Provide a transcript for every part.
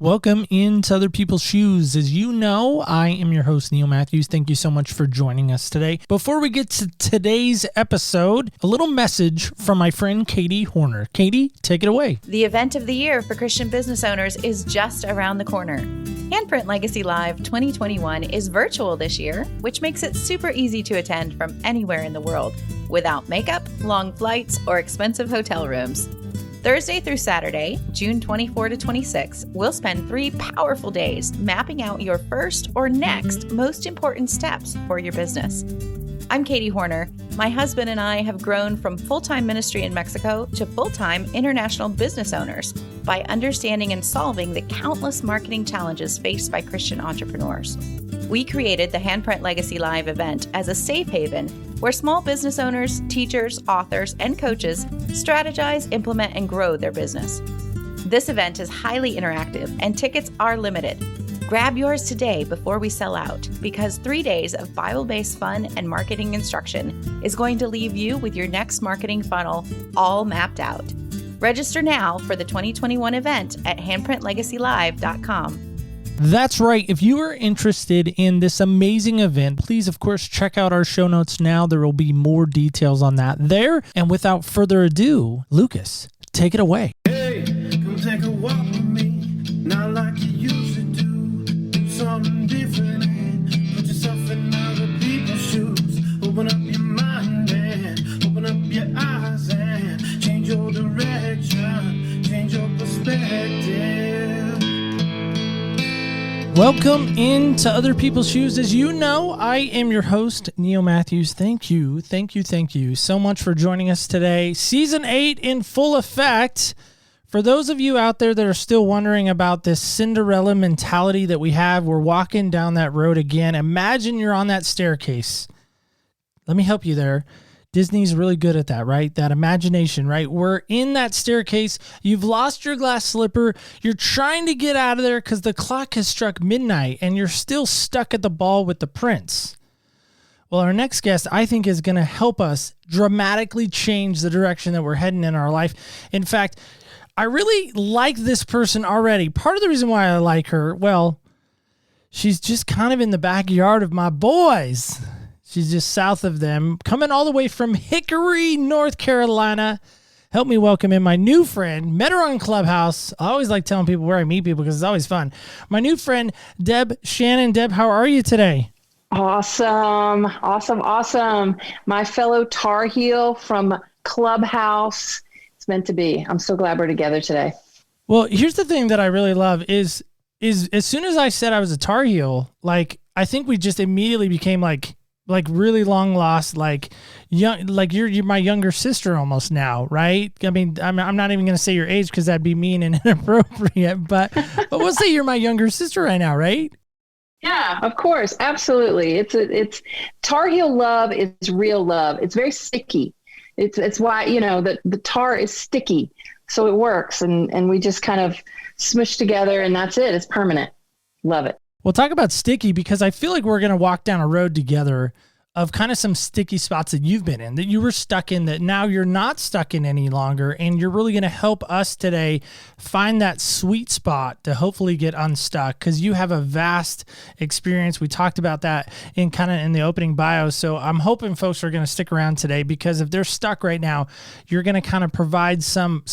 Welcome into Other People's Shoes. As you know, I am your host, Neil Matthews. Thank you so much for joining us today. Before we get to today's episode, a little message from my friend Katie Horner. Katie, take it away. The event of the year for Christian business owners is just around the corner. Handprint Legacy Live 2021 is virtual this year, which makes it super easy to attend from anywhere in the world without makeup, long flights, or expensive hotel rooms. Thursday through Saturday, June 24 to 26, we'll spend 3 powerful days mapping out your first or next most important steps for your business. I'm Katie Horner. My husband and I have grown from full-time ministry in Mexico to full-time international business owners by understanding and solving the countless marketing challenges faced by Christian entrepreneurs. We created the Handprint Legacy Live event as a safe haven where small business owners, teachers, authors, and coaches strategize, implement, and grow their business. This event is highly interactive and tickets are limited. Grab yours today before we sell out, because 3 days of Bible-based fun and marketing instruction is going to leave you with your next marketing funnel all mapped out. Register now for the 2021 event at handprintlegacylive.com. That's right. If you are interested in this amazing event, please, of course, check out our show notes now. There will be more details on that there. And without further ado, Lucas, take it away. Hey, come take a walk with me, not like you used to do. Do something different and put yourself in other people's shoes. Open up your mind and open up your eyes and change your direction, change your perspective. Welcome into Other People's Shoes. As you know, I am your host, Neil Matthews. Thank you so much for joining us today. Season 8 in full effect. For those of you out there that are still wondering about this Cinderella mentality that we have, we're walking down that road again. Imagine you're on that staircase. Let me help you there. Disney's really good at that, right? That imagination, right? We're in that staircase. You've lost your glass slipper. You're trying to get out of there because the clock has struck midnight and you're still stuck at the ball with the prince. Well, our next guest, I think, is going to help us dramatically change the direction that we're heading in our life. In fact, I really like this person already. Part of the reason why I like her, well, she's just kind of in the backyard of my boys. She's just south of them, coming all the way from Hickory, North Carolina. Help me welcome in my new friend. Met her on Clubhouse. I always like telling people where I meet people because it's always fun. My new friend, Deb Shannon. Deb, how are you today? Awesome. My fellow Tar Heel from Clubhouse. It's meant to be. I'm so glad we're together today. Well, here's the thing that I really love is as soon as I said I was a Tar Heel, like, I think we just immediately became like really long lost, like young, like you're my younger sister almost now, right? I mean, I'm not even going to say your age because that'd be mean and inappropriate, but we'll say you're my younger sister right now, right? Yeah, of course. Absolutely. It's Tar Heel love is real love. It's very sticky. It's why, the tar is sticky. So it works. And we just kind of smush together and that's it. It's permanent. Love it. We'll talk about sticky because I feel like we're going to walk down a road together of kind of some sticky spots that you've been in, that you were stuck in, that now you're not stuck in any longer. And you're really going to help us today find that sweet spot to hopefully get unstuck, because you have a vast experience. We talked about that in the opening bio. So I'm hoping folks are going to stick around today, because if they're stuck right now, you're going to kind of provide some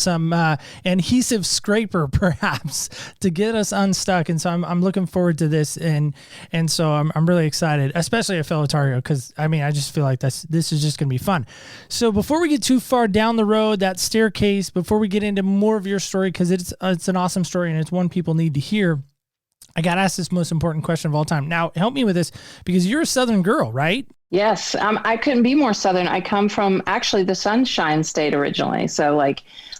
adhesive scraper perhaps to get us unstuck. And so I'm looking forward to this. And so I'm really excited, especially a fellow Tar Heel, because I just feel like this is just going to be fun. So before we get too far down the road, that staircase, before we get into more of your story, because it's an awesome story and it's one people need to hear, I got asked this most important question of all time. Now, help me with this, because you're a Southern girl, right? Yes, I couldn't be more Southern. I come from actually the Sunshine State originally. So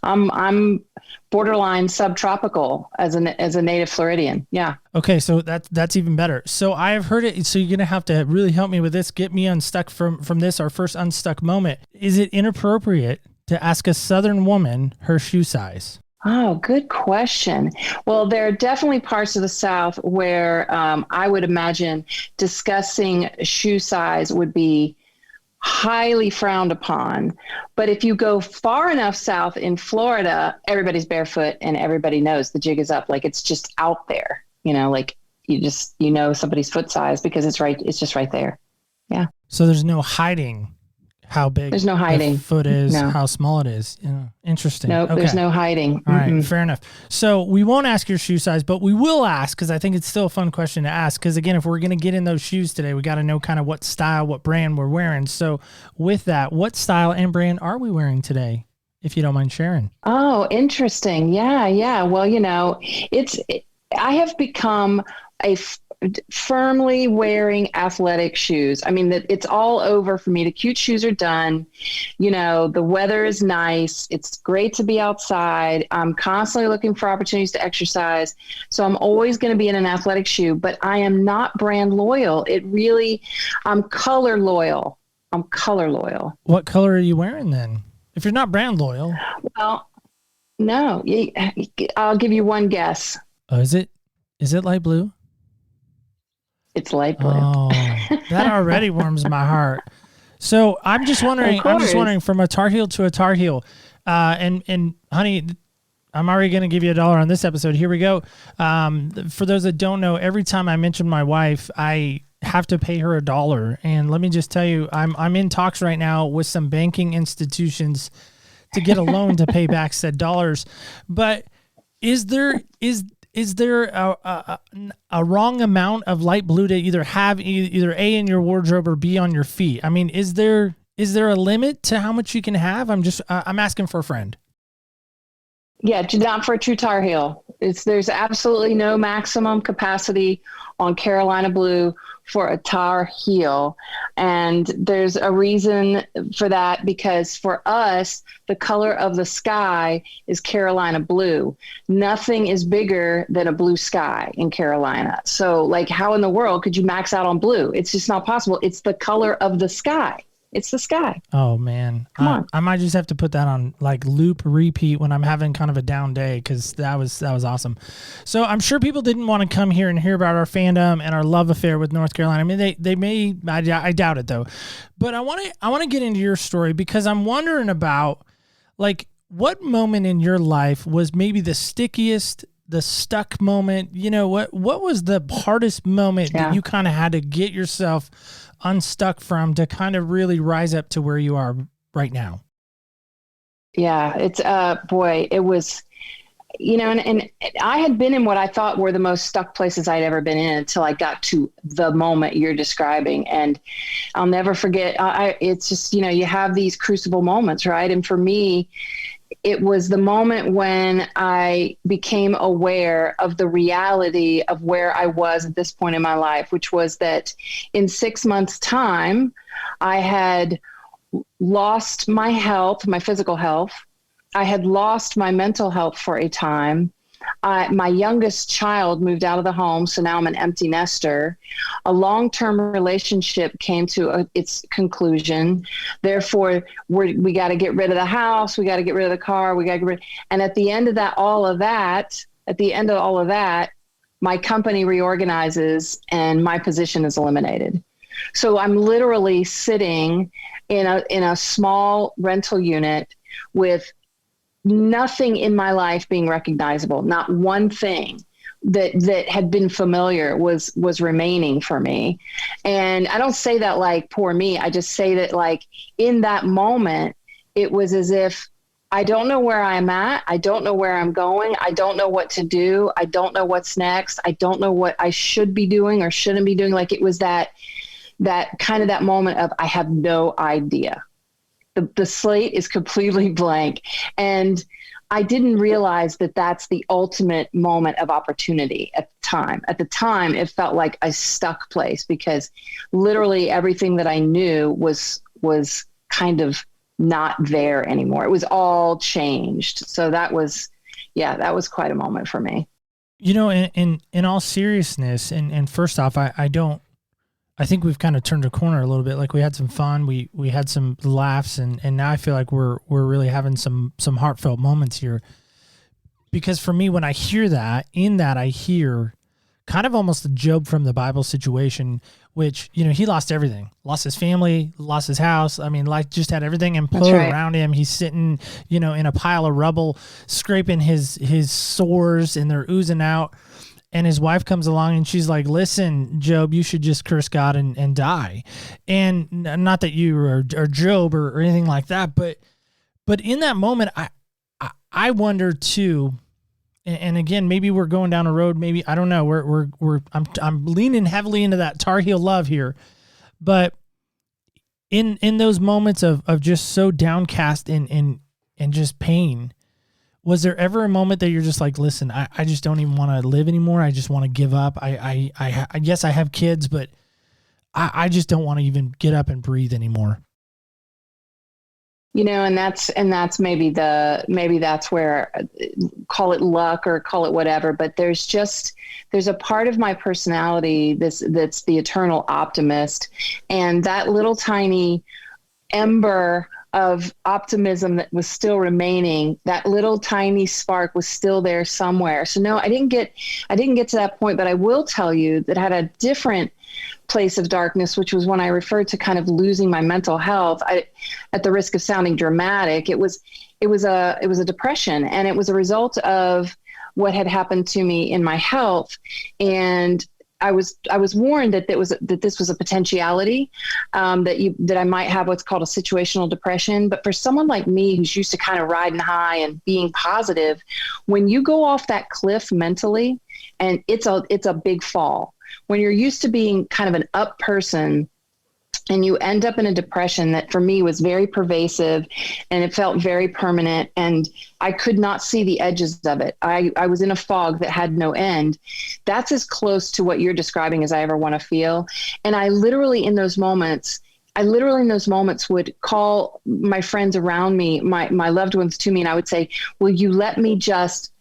I'm borderline subtropical as a native Floridian. Yeah. Okay, so that's even better. So I've heard it. So you're gonna have to really help me with this. Get me unstuck from this, our first unstuck moment. Is it inappropriate to ask a Southern woman her shoe size? Oh, good question. Well, there are definitely parts of the South where I would imagine discussing shoe size would be highly frowned upon. But if you go far enough south in Florida, everybody's barefoot and everybody knows the jig is up. Like it's just out there, like you know somebody's foot size because it's just right there. Yeah. So there's no hiding how big there's no hiding. the foot is, No. how small it is. Interesting. Nope, Okay. there's no hiding. All right, fair enough. So we won't ask your shoe size, but we will ask because I think it's still a fun question to ask. Because again, if we're going to get in those shoes today, we got to know kind of what style, what brand we're wearing. So with that, what style and brand are we wearing today, if you don't mind sharing? Oh, interesting. Yeah. Well, I have become firmly wearing athletic shoes. I mean, it's all over for me. The cute shoes are done. The weather is nice. It's great to be outside. I'm constantly looking for opportunities to exercise. So I'm always going to be in an athletic shoe, but I am not brand loyal. I'm color loyal. What color are you wearing then? If you're not brand loyal. Well, no, I'll give you one guess. Oh, is it light blue? It's light blue. Oh, that already warms my heart. So I'm just wondering from a Tar Heel to a Tar Heel, and honey, I'm already going to give you $1 on this episode. Here we go. For those that don't know, every time I mention my wife, I have to pay her $1. And let me just tell you, I'm in talks right now with some banking institutions to get a loan to pay back said dollars. But is there a wrong amount of light blue to either have either A, in your wardrobe, or B, on your feet? I mean, is there a limit to how much you can have? I'm asking for a friend. Yeah, not for a true Tar Heel. There's absolutely no maximum capacity on Carolina blue for a Tar Heel. And there's a reason for that, because for us, the color of the sky is Carolina blue. Nothing is bigger than a blue sky in Carolina. So like, how in the world could you max out on blue? It's just not possible. It's the color of the sky. It's the sky. Oh man. Come on. I might just have to put that on like loop repeat when I'm having kind of a down day, because that was awesome. So I'm sure people didn't want to come here and hear about our fandom and our love affair with North Carolina. I mean, they may, I doubt it though. But I want to get into your story, because I'm wondering about like what moment in your life was maybe the stickiest, the stuck moment. What was the hardest moment that you kind of had to get yourself unstuck from to kind of really rise up to where you are right now? Yeah, it's it was, and I had been in what I thought were the most stuck places I'd ever been in until I got to the moment you're describing. And I'll never forget, it's just, you have these crucible moments, right? And for me, it was the moment when I became aware of the reality of where I was at this point in my life, which was that in 6 months' time, I had lost my health, my physical health. I had lost my mental health for a time. My youngest child moved out of the home, so now I'm an empty nester. A long-term relationship came to its conclusion. Therefore, we got to get rid of the house. We got to get rid of the car. We got to get rid. And at the end of all of that, my company reorganizes and my position is eliminated. So I'm literally sitting in a small rental unit with nothing in my life being recognizable. Not one thing that had been familiar was remaining for me. And I don't say that like poor me. I just say that like in that moment, it was as if I don't know where I'm at. I don't know where I'm going. I don't know what to do. I don't know what's next. I don't know what I should be doing or shouldn't be doing. Like it was that kind of that moment of I have no idea. The slate is completely blank. And I didn't realize that that's the ultimate moment of opportunity at the time. At the time, it felt like a stuck place, because literally everything that I knew was kind of not there anymore. It was all changed. So that was quite a moment for me. In all seriousness, and first off, I think we've kind of turned a corner a little bit. Like we had some fun, we had some laughs, and now I feel like we're really having some heartfelt moments here. Because for me, when I hear that, I hear kind of almost the Job from the Bible situation, which, you know, he lost everything, lost his family, lost his house. I mean, life just had everything implode around him. He's sitting, you know, in a pile of rubble, scraping his sores, and they're oozing out. And his wife comes along and she's like, listen, Job, you should just curse God and die. And not that you are Job or anything like that, but in that moment, I wonder too, and again, maybe we're going down a road, maybe, I don't know, I'm leaning heavily into that Tar Heel love here, but in those moments of just so downcast and just pain, was there ever a moment that you're just like, listen, I just don't even want to live anymore. I just want to give up. I guess I have kids, but I just don't want to even get up and breathe anymore. You know, and that's maybe that's where, call it luck or call it whatever, but there's a part of my personality that's the eternal optimist, and that little tiny ember of optimism that was still remaining, that little tiny spark was still there somewhere. So no, I didn't get to that point, but I will tell you that I had a different place of darkness, which was when I referred to kind of losing my mental health. At the risk of sounding dramatic, it was a depression, and it was a result of what had happened to me in my health. And I was warned that this was a potentiality, that I might have what's called a situational depression. But for someone like me, who's used to kind of riding high and being positive, when you go off that cliff mentally, and it's a big fall. When you're used to being kind of an up person, and you end up in a depression that for me was very pervasive, and it felt very permanent, and I could not see the edges of it. I was in a fog that had no end. That's as close to what you're describing as I ever want to feel. And I literally in those moments would call my friends around me, my loved ones to me, and I would say, will you let me just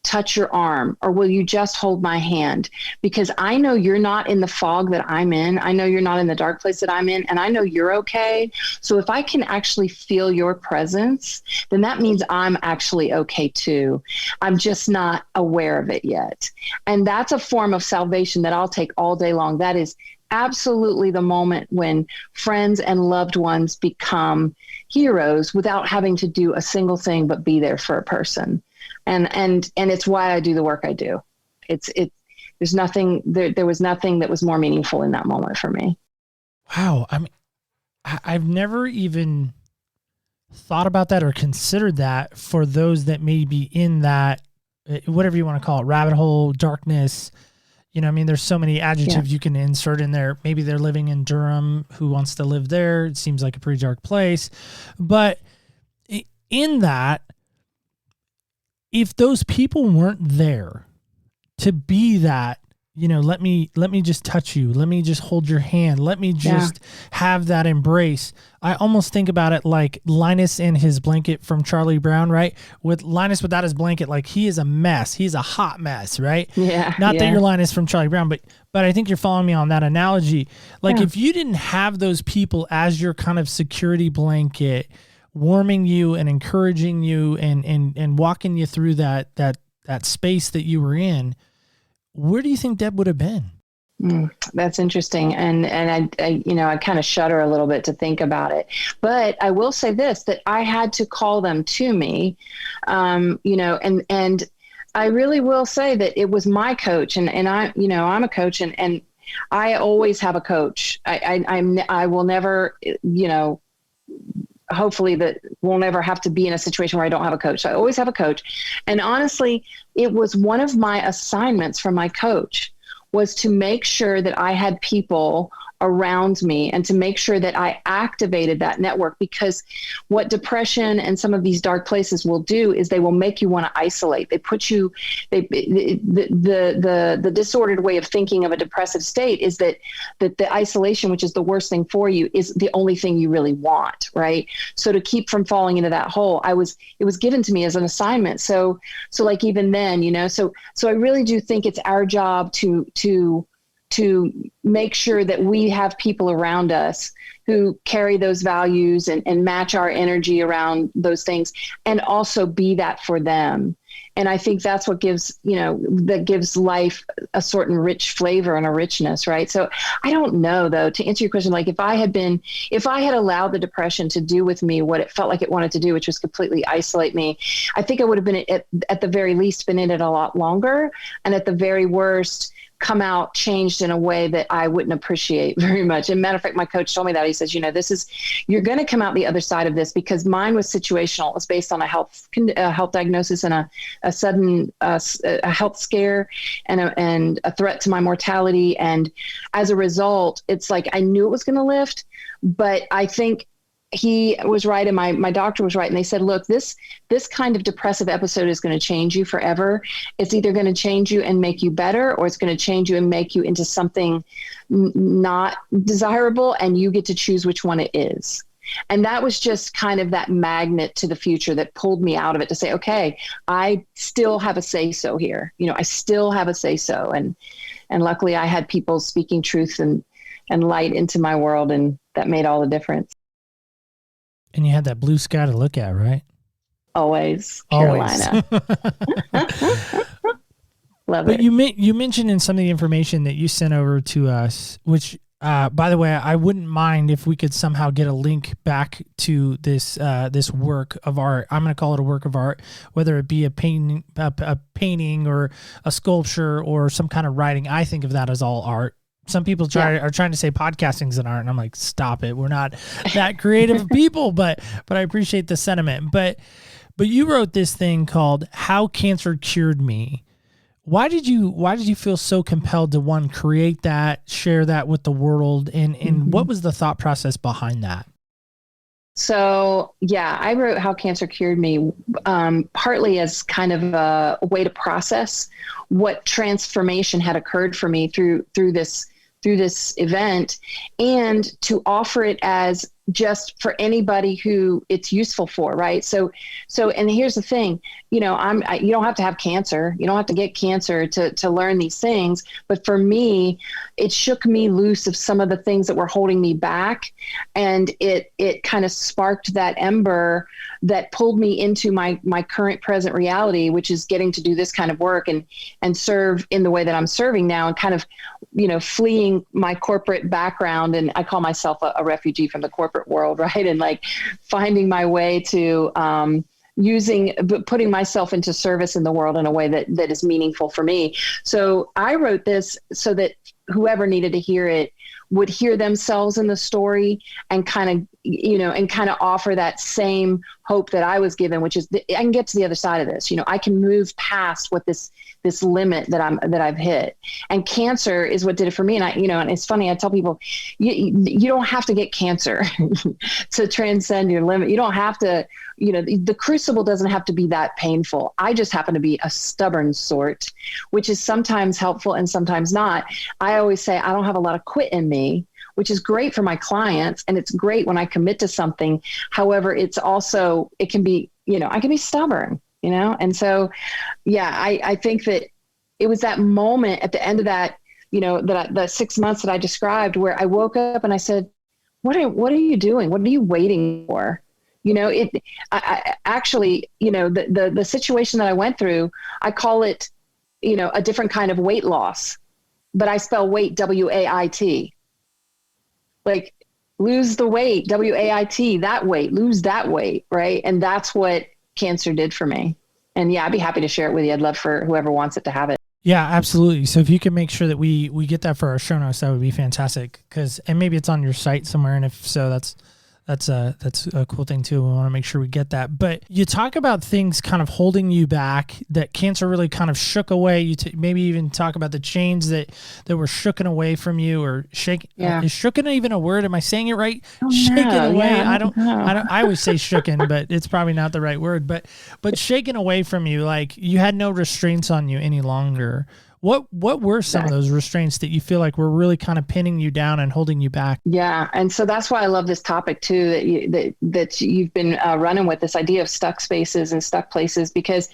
touch your arm, or will you just hold my hand? Because I know you're not in the fog that I'm in. I know you're not in the dark place that I'm in, and I know you're okay. So if I can actually feel your presence, then that means I'm actually okay too. I'm just not aware of it yet. And that's a form of salvation that I'll take all day long. That is absolutely the moment when friends and loved ones become heroes without having to do a single thing but be there for a person. And it's why I do the work I do. There's nothing, there was nothing that was more meaningful in that moment for me. Wow. I mean, I've never even thought about that or considered that for those that may be in that, whatever you want to call it, rabbit hole, darkness. You know, I mean, there's so many adjectives you can insert in there. Maybe they're living in Durham. Who wants to live there? It seems like a pretty dark place. But in that, if those people weren't there to be that, you know, let me just touch you. Let me just hold your hand. Let me just have that embrace. I almost think about it like Linus and his blanket from Charlie Brown, right? With Linus without his blanket, like he is a mess. He's a hot mess, right? Yeah. Not that you're Linus from Charlie Brown, but I think you're following me on that analogy. Like if you didn't have those people as your kind of security blanket, warming you and encouraging you and walking you through that space that you were in, where do you think Deb would have been? That's interesting. And I kind of shudder a little bit to think about it, but I will say this, that I had to call them to me, and I really will say that it was my coach, and I'm a coach, and I always have a coach. I will never, hopefully that we'll never have to be in a situation where I don't have a coach. So I always have a coach. And honestly, it was one of my assignments from my coach was to make sure that I had people around me and to make sure that I activated that network, because what depression and some of these dark places will do is they will make you want to isolate. They put you, the disordered way of thinking of a depressive state is that the isolation, which is the worst thing for you, is the only thing you really want, right? So to keep from falling into that hole, it was given to me as an assignment. So like even then, so I really do think it's our job to make sure that we have people around us who carry those values and match our energy around those things, and also be that for them. And I think that's what gives, that gives life a certain rich flavor and a richness, right? So I don't know, though, to answer your question, like if I had allowed the depression to do with me what it felt like it wanted to do, which was completely isolate me, I think I would have been at the very least been in it a lot longer. And at the very worst, come out changed in a way that I wouldn't appreciate very much. And matter of fact, my coach told me that. He says, you're going to come out the other side of this, because mine was situational. It was based on a health diagnosis and a sudden a health scare and a threat to my mortality. And as a result, it's like I knew it was going to lift, but I think he was right, and my doctor was right. And they said, look, this kind of depressive episode is going to change you forever. It's either going to change you and make you better, or it's going to change you and make you into something not desirable, and you get to choose which one it is. And that was just kind of that magnet to the future that pulled me out of it to say, okay, I still have a say-so here. I still have a say-so. And luckily I had people speaking truth and light into my world, and that made all the difference. And you had that blue sky to look at, right? Always. Carolina. Love it. But you mentioned in some of the information that you sent over to us, which, by the way, I wouldn't mind if we could somehow get a link back to this work of art. I'm going to call it a work of art, whether it be a painting or a sculpture or some kind of writing. I think of that as all art. Some people are trying to say podcasting's an art, and I'm like, stop it. We're not that creative people, but I appreciate the sentiment. But you wrote this thing called "How Cancer Cured Me." Why did you feel so compelled to create that, share that with the world, and what was the thought process behind that? So, I wrote How Cancer Cured Me partly as kind of a way to process what transformation had occurred for me through this event, and to offer it as just for anybody who it's useful for, right? So, and here's the thing, you don't have to have cancer. You don't have to get cancer to learn these things. But for me, it shook me loose of some of the things that were holding me back. And it kind of sparked that ember that pulled me into my current present reality, which is getting to do this kind of work and serve in the way that I'm serving now, and kind of, fleeing my corporate background. And I call myself a refugee from the corporate world, right? And like finding my way to putting myself into service in the world in a way that is meaningful for me. So I wrote this so that whoever needed to hear it would hear themselves in the story, and kind of offer that same hope that I was given, which is I can get to the other side of this. I can move past what this limit that I've hit. And cancer is what did it for me. And and it's funny, I tell people, you don't have to get cancer to transcend your limit. You don't have to, the crucible doesn't have to be that painful. I just happen to be a stubborn sort, which is sometimes helpful and sometimes not. I always say I don't have a lot of quit in me, which is great for my clients. And it's great when I commit to something. However, it can be, I can be stubborn, And so, I think that it was that moment at the end of that, the 6 months that I described, where I woke up and I said, what are you doing? What are you waiting for? I actually, the situation that I went through, I call it, a different kind of weight loss, but I spell weight, W-A-I-T. Like lose the weight, W-A-I-T, that weight, lose that weight. Right. And that's what cancer did for me. And I'd be happy to share it with you. I'd love for whoever wants it to have it. Yeah, absolutely. So if you can make sure that we get that for our show notes, that would be fantastic. And maybe it's on your site somewhere. And if so, that's a cool thing too. We want to make sure we get that. But you talk about things kind of holding you back, that cancer really kind of shook away. You maybe even talk about the chains that were shooken away from you, or shaken. Yeah. Is shooken even a word? Am I saying it right? Oh, shaken no. away. Yeah, I don't. I always say shooken, but it's probably not the right word. But shaken away from you, like you had no restraints on you any longer. What were some of those restraints that you feel like were really kind of pinning you down and holding you back? Yeah. And so that's why I love this topic too, that you've been running with, this idea of stuck spaces and stuck places, because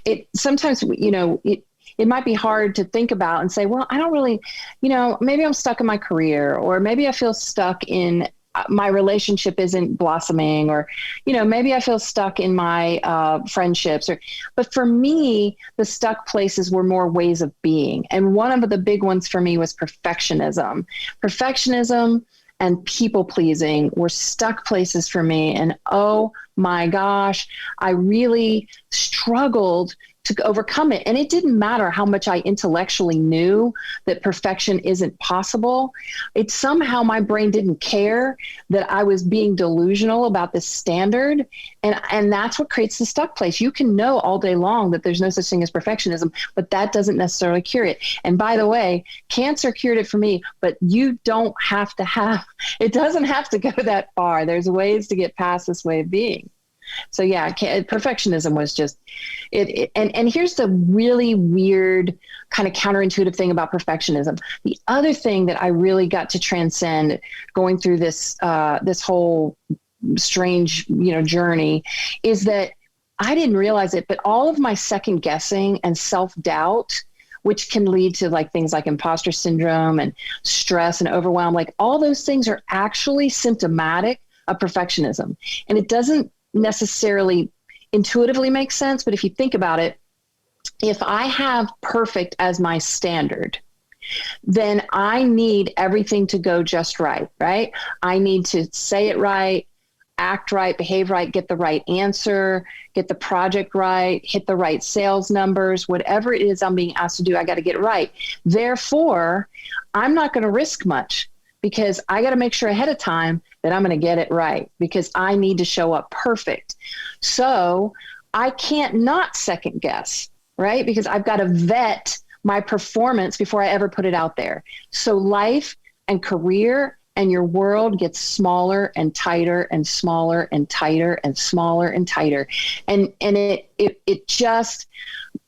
it sometimes, it might be hard to think about and say, well, I don't really, maybe I'm stuck in my career, or maybe I feel stuck in my relationship isn't blossoming, or, maybe I feel stuck in my friendships, but for me, the stuck places were more ways of being. And one of the big ones for me was perfectionism. Perfectionism and people pleasing were stuck places for me. And oh my gosh, I really struggled to overcome it. And it didn't matter how much I intellectually knew that perfection isn't possible. It's somehow my brain didn't care that I was being delusional about this standard. And that's what creates the stuck place. You can know all day long that there's no such thing as perfectionism, but that doesn't necessarily cure it. And by the way, cancer cured it for me, but you don't have to it doesn't have to go that far. There's ways to get past this way of being. So yeah, perfectionism was just it. And here's the really weird kind of counterintuitive thing about perfectionism. The other thing that I really got to transcend going through this whole strange, journey is that I didn't realize it, but all of my second guessing and self-doubt, which can lead to like things like imposter syndrome and stress and overwhelm, like all those things are actually symptomatic of perfectionism. And it doesn't necessarily intuitively make sense, but if you think about it, if I have perfect as my standard, then I need everything to go just right? I need to say it right, act right, behave right, get the right answer, get the project right, hit the right sales numbers, whatever it is I'm being asked to do, I got to get it right. Therefore, I'm not going to risk much, because I got to make sure ahead of time that I'm going to get it right, because I need to show up perfect. So I can't not second guess, right? Because I've got to vet my performance before I ever put it out there. So life and career and your world gets smaller and tighter and smaller and tighter and smaller and tighter. And it just,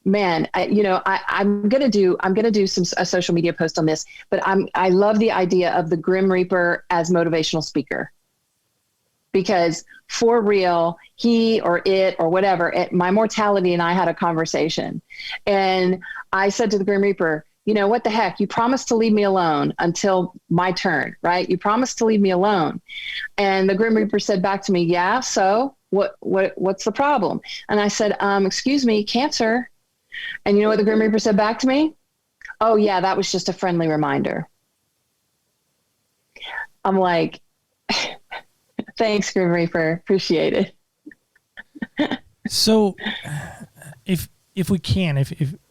man, I'm going to do a social media post on this, but I love the idea of the Grim Reaper as motivational speaker, because for real, he or it or whatever, my mortality and I had a conversation, and I said to the Grim Reaper, what the heck, you promised to leave me alone until my turn, right? You promised to leave me alone. And the Grim Reaper said back to me, yeah, so what's the problem? And I said, excuse me, cancer. And you know what the Grim Reaper said back to me? Oh yeah, that was just a friendly reminder. I'm like, thanks, Grim Reaper. Appreciate it. So if we can,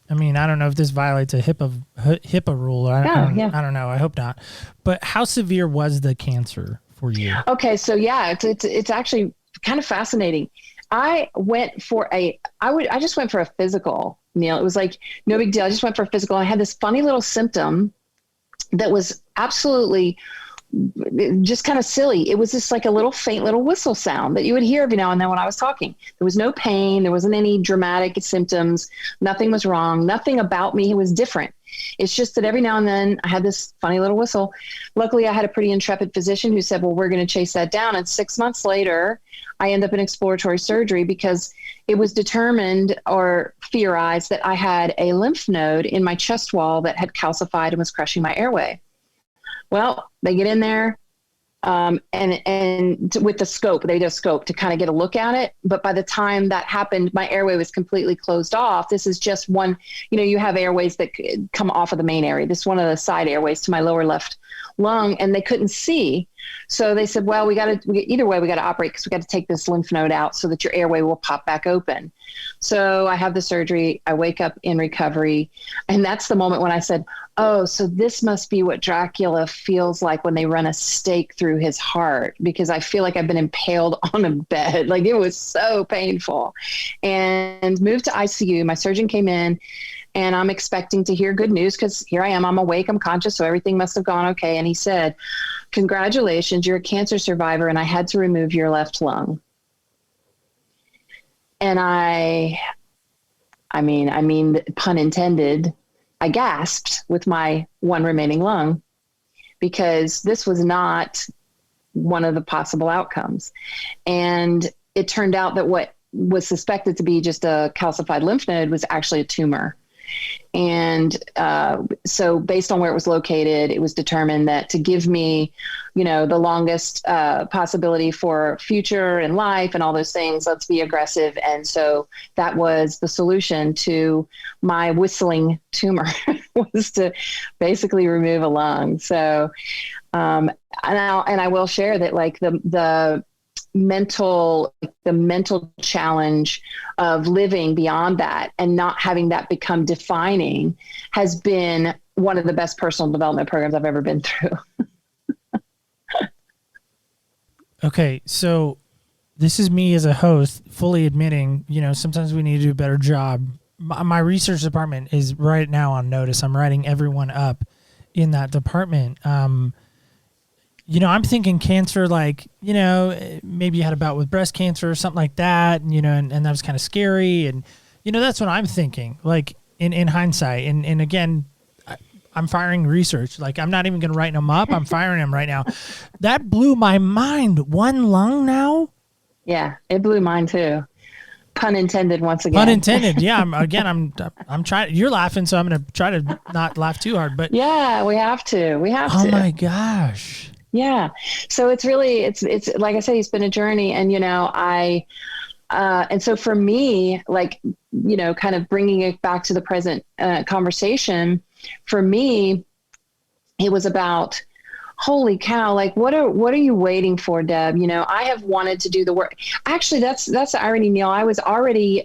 I mean, I don't know if this violates a HIPAA rule. I don't know. I hope not. But how severe was the cancer for you? Okay, so yeah, it's actually kind of fascinating. I just went for a physical, Neil. It was like no big deal. I just went for a physical. I had this funny little symptom that was absolutely just kind of silly. It was just like a little faint little whistle sound that you would hear every now and then when I was talking. There was no pain. There wasn't any dramatic symptoms. Nothing was wrong. Nothing about me was different. It's just that every now and then I had this funny little whistle. Luckily, I had a pretty intrepid physician who said, well, we're going to chase that down. And 6 months later, I ended up in exploratory surgery because it was determined or theorized that I had a lymph node in my chest wall that had calcified and was crushing my airway. Well, they get in there and with the scope, they did a scope to kind of get a look at it. But by the time that happened, my airway was completely closed off. This is just one, you have airways that come off of the main area. This is one of the side airways to my lower left lung, and they couldn't see. So they said, well, either way, we got to operate because we got to take this lymph node out so that your airway will pop back open. So I have the surgery. I wake up in recovery. And that's the moment when I said, oh, so this must be what Dracula feels like when they run a stake through his heart, because I feel like I've been impaled on a bed. Like it was so painful. And moved to ICU. My surgeon came in, and I'm expecting to hear good news because here I am. I'm awake. I'm conscious. So everything must have gone okay. And he said, congratulations, you're a cancer survivor, and I had to remove your left lung. And I mean, pun intended, I gasped with my one remaining lung, because this was not one of the possible outcomes. And it turned out that what was suspected to be just a calcified lymph node was actually a tumor. And so based on where it was located, it was determined that to give me, the longest possibility for future and life and all those things, let's be aggressive. And so that was the solution to my whistling tumor was to basically remove a lung. So, and I will share that like the mental challenge of living beyond that and not having that become defining has been one of the best personal development programs I've ever been through. Okay. So this is me as a host fully admitting, sometimes we need to do a better job. My research department is right now on notice. I'm writing everyone up in that department. I'm thinking cancer, like, maybe you had a bout with breast cancer or something like that, and that was kind of scary. And, that's what I'm thinking, like in hindsight. And again, I'm firing research. Like, I'm not even going to write them up. I'm firing them right now. That blew my mind. One lung now? Yeah, it blew mine too. Pun intended once again. Pun intended. Yeah. I'm trying. You're laughing, so I'm going to try to not laugh too hard. But yeah, we have to. Oh my gosh. Yeah. So it's really, it's like I said, it's been a journey. And, and so for me, like, kind of bringing it back to the present conversation, for me, it was about, holy cow, like, what are you waiting for, Deb? I have wanted to do the work. Actually, that's the irony, Neil. I was already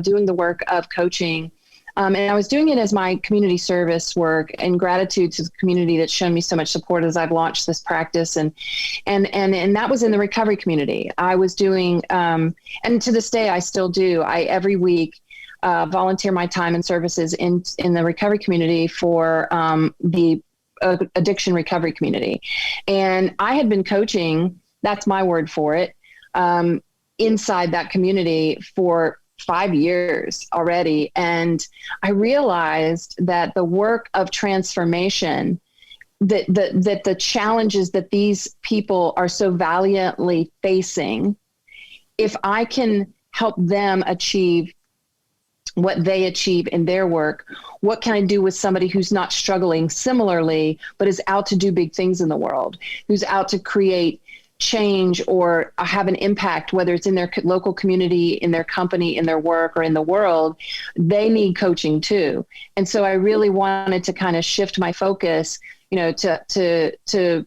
doing the work of coaching. And I was doing it as my community service work and gratitude to the community that's shown me so much support as I've launched this practice. And that was in the recovery community. I was doing, and to this day, I still do. I every week volunteer my time and services in the recovery community for the addiction recovery community. And I had been coaching, that's my word for it, inside that community for 5 years already. And I realized that the work of transformation, that the challenges that these people are so valiantly facing, if I can help them achieve what they achieve in their work, what can I do with somebody who's not struggling similarly, but is out to do big things in the world, who's out to create change or have an impact, whether it's in their local community, in their company, in their work, or in the world. They need coaching too. And so I really wanted to kind of shift my focus, to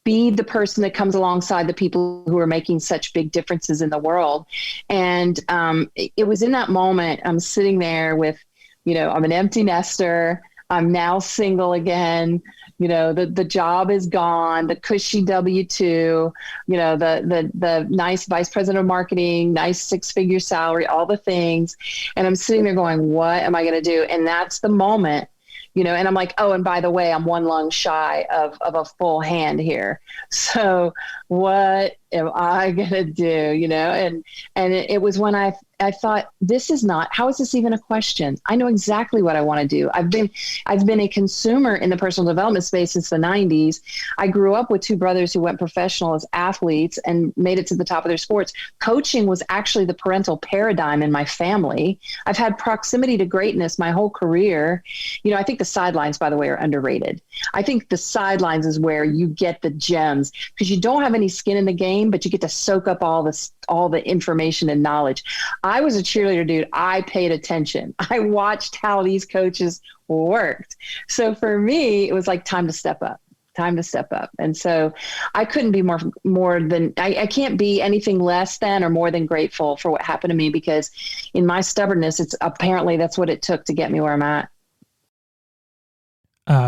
be the person that comes alongside the people who are making such big differences in the world. And it was in that moment, I'm sitting there with, I'm an empty nester. I'm now single again. The job is gone, the cushy W-2, the nice vice president of marketing, nice 6-figure salary, all the things. And I'm sitting there going, what am I going to do? And that's the moment, and I'm like, oh, and by the way, I'm one lung shy of a full hand here. So what am I going to do? And it was when I thought, this is not, how is this even a question? I know exactly what I want to do. I've been a consumer in the personal development space since the 90s. I grew up with 2 brothers who went professional as athletes and made it to the top of their sports. Coaching was actually the parental paradigm in my family. I've had proximity to greatness my whole career. I think the sidelines, by the way, are underrated. I think the sidelines is where you get the gems, because you don't have any skin in the game, but you get to soak up all the information and knowledge. I was a cheerleader, dude. I paid attention. I watched how these coaches worked. So for me, it was like time to step up. And so I couldn't be more than, I can't be anything less than or more than grateful for what happened to me, because in my stubbornness, apparently that's what it took to get me where I'm at.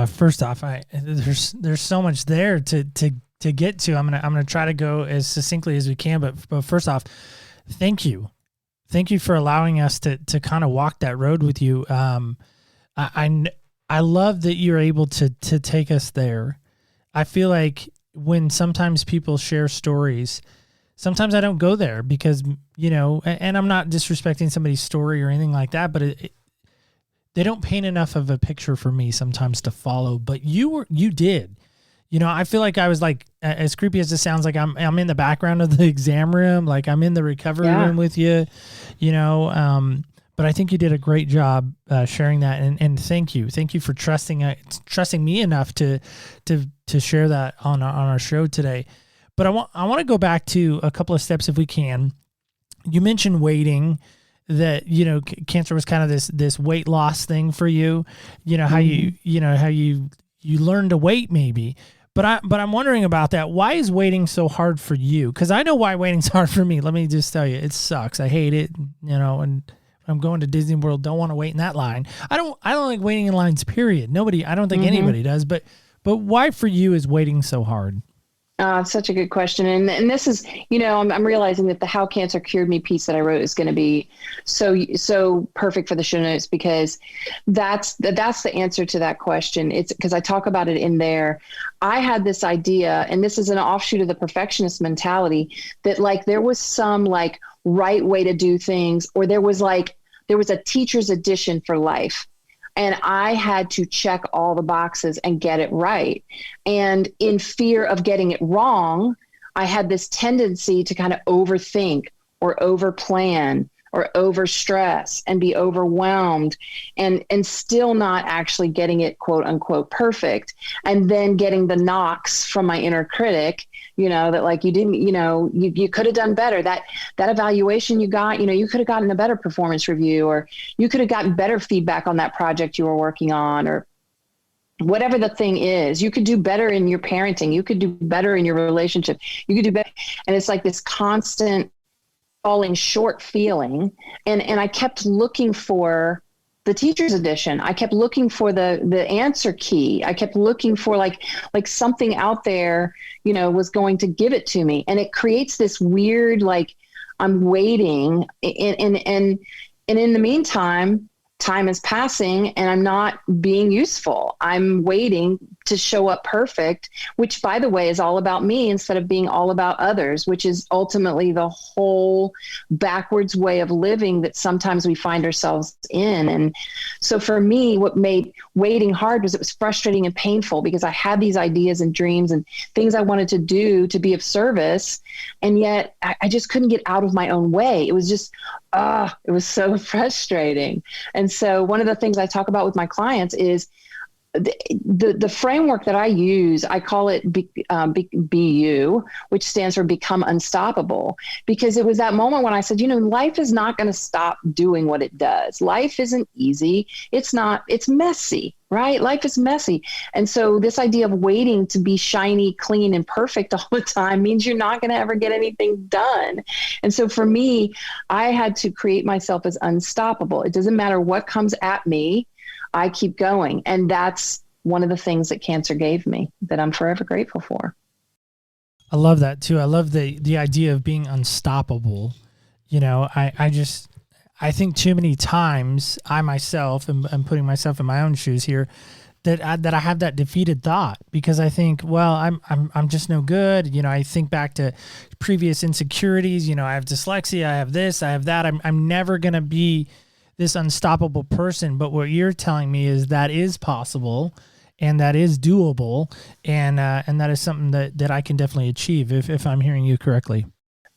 First off, there's so much there to get to. I'm gonna try to go as succinctly as we can, but first off, thank you for allowing us to kind of walk that road with you. I love that you're able to take us there. I feel like when sometimes people share stories, sometimes I don't go there because, and I'm not disrespecting somebody's story or anything like that, but they don't paint enough of a picture for me sometimes to follow, but you did. I feel like I was like, as creepy as it sounds, like I'm in the background of the exam room, like I'm in the recovery room with you, But I think you did a great job sharing that, and thank you for trusting me enough to share that on our show today. But I want to go back to a couple of steps if we can. You mentioned waiting, that cancer was kind of this weight loss thing for you. How you learn to wait maybe. But I'm wondering about that. Why is waiting so hard for you? Because I know why waiting's hard for me. Let me just tell you, it sucks. I hate it. And I'm going to Disney World, don't want to wait in that line. I don't like waiting in lines, period. I don't think anybody does, but why for you is waiting so hard? Such a good question. And this is, I'm realizing that the How Cancer Cured Me piece that I wrote is going to be so perfect for the show notes, because that's the answer to that question. It's because I talk about it in there. I had this idea, and this is an offshoot of the perfectionist mentality, that like there was some like right way to do things, or there was a teacher's edition for life. And I had to check all the boxes and get it right. And in fear of getting it wrong, I had this tendency to kind of overthink or overplan or overstress and be overwhelmed and still not actually getting it, quote unquote, perfect. And then getting the knocks from my inner critic, that like you didn't, you could have done better. That evaluation you got, you could have gotten a better performance review, or you could have gotten better feedback on that project you were working on, or whatever the thing is. You could do better in your parenting. You could do better in your relationship. You could do better. And it's like this constant falling short feeling. And I kept looking for the teacher's edition. I kept looking for the answer key. I kept looking for like something out there, was going to give it to me. And it creates this weird, like I'm waiting. And in the meantime, time is passing and I'm not being useful. I'm waiting to show up perfect, which, by the way, is all about me instead of being all about others, which is ultimately the whole backwards way of living that sometimes we find ourselves in. And so for me, what made waiting hard was it was frustrating and painful, because I had these ideas and dreams and things I wanted to do to be of service. And yet I just couldn't get out of my own way. It was just, it was so frustrating. And so one of the things I talk about with my clients is the framework that I use. I call it BU, which stands for Become Unstoppable, because it was that moment when I said, life is not going to stop doing what it does. Life isn't easy. It's messy, right? Life is messy. And so this idea of waiting to be shiny, clean, and perfect all the time means you're not going to ever get anything done. And so for me, I had to create myself as unstoppable. It doesn't matter what comes at me. I keep going. And that's one of the things that cancer gave me that I'm forever grateful for. I love that too. I love the idea of being unstoppable. I think too many times I myself am putting myself in my own shoes here, that I have that defeated thought, because I think, well, I'm just no good. I think back to previous insecurities. I have dyslexia, I have this, I have that. I'm never going to be this unstoppable person. But what you're telling me is that is possible, and that is doable, and that is something that I can definitely achieve if I'm hearing you correctly.